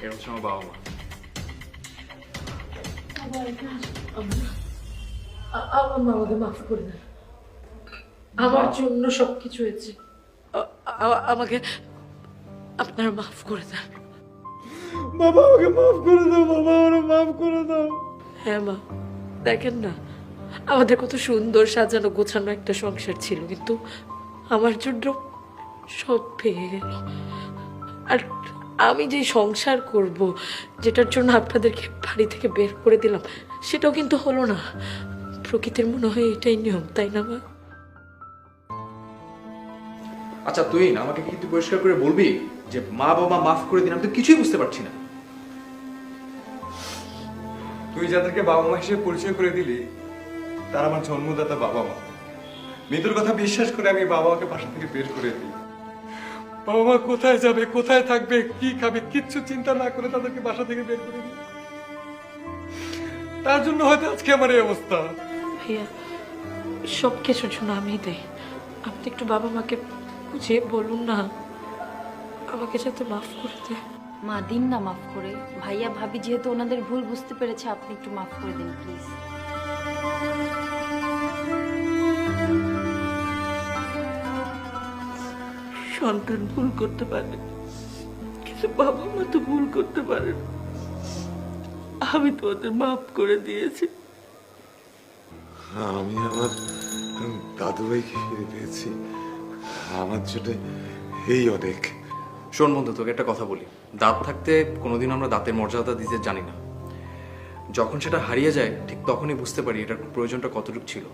এরা হচ্ছে আমার বাবা মা। আমাকে মাফ করে দেন, আমার জন্য সবকিছু হয়েছে। আমাকে আপনারা মাফ করে দেন। বাবা আমাকে মাফ করে দাও, বাবা আমাকে মাফ করে দাও। হ্যাঁ মা, দেখেন না আমাদের কত সুন্দর সাজানো গোছানো একটা সংসার ছিল, কিন্তু আমার জন্য সব ভেঙে গেল। আর আমি যে সংসার করব, যেটার জন্য আপনাদেরকে বাড়ি থেকে বের করে দিলাম, সেটাও কিন্তু হলো না। প্রকৃতির মনে হয় এটাই নিয়ম, তাই না মা? আচ্ছা তুই না আমাকে কি তুই পরিষ্কার করে বলবি যে মা বাবা মাফ করে দিন? আমি তো কিছুই বুঝতে পারছি না। তুই যাদেরকে বাবা মা হিসেবে পরিচয় করে দিলি, তারা আমার জন্মদাতা বাবা মা। মৃত্যুর কথা বিশ্বাস করে আমি বাবা মাকে বাসা থেকে বের করে দিই। বাবা মা কোথায় যাবে, কোথায় থাকবে, কি খাবে, কিচ্ছু চিন্তা না করে তাদেরকে বাসা থেকে বের করে দিই। তার জন্য হয়তো আজকে আমার এই অবস্থা। ভাইয়া, সব কিছুর জন্য আমি দেই। আপনি একটু বাবা মাকে বুঝিয়ে বলুন না, আমাকে যাতে মাফ করে দেয়। মা দিন না মাফ করে। ভাইয়া ভাবি যেহেতু ওনাদের ভুল বুঝতে পেরেছে, আপনি একটু মাফ করে দিন প্লিজ। সন্তান ভুল করতে পারে, কিন্তু বাবা মা তো ভুল করতে পারে না। আমি তো ওদের মাফ করে দিয়েছি। আমি আমার দাদু ভাইকে ফিরে পেয়েছি। আমার জন্য এই অনেক। শোন বন্ধু, তোকে একটা কথা বলি। দাঁত থাকতে কোনোদিন আমরা দাঁতের মর্যাদা দিতে জানি না। যখন সেটা হারিয়ে যায় ঠিক তখনই বুঝতে পারি এটার প্রয়োজনটা কতটুকু ছিল।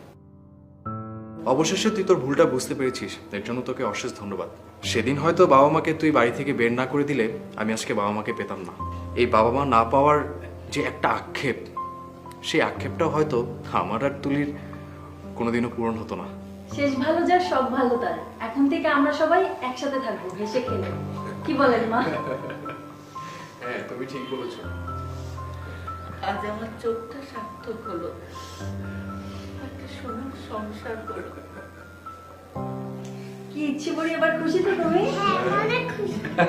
অবশেষে তুই তোর ভুলটা বুঝতে পেরেছিস, এর জন্য তোকে অশেষ ধন্যবাদ। সেদিন হয়তো বাবা মাকে তুই বাড়ি থেকে বের না করে দিলে আমি আজকে বাবা মাকে পেতাম না। এই বাবা মা না পাওয়ার যে একটা আক্ষেপ, সেই আক্ষেপটাও হয়তো আমার আর তুলির কোনোদিনও পূরণ হতো না। শেষ ভালো যার সব ভালো তার। এখন থেকে আমরা সবাই একসাথে থাকবো, হেসে খেলে। কি বলেন মা? হ্যাঁ, তুমি ঠিক বলেছো। আজ আমার চোখটা সার্থক হলো, একটা সোনার সংসার করো। কি ইচ্ছে করি এবার খুশি তো তুমি?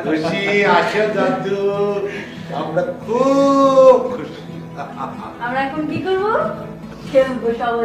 খুশি আসো দাদু, আমরা খুব খুশি। আমরা এখন কি করবো? খেলবো সবাই।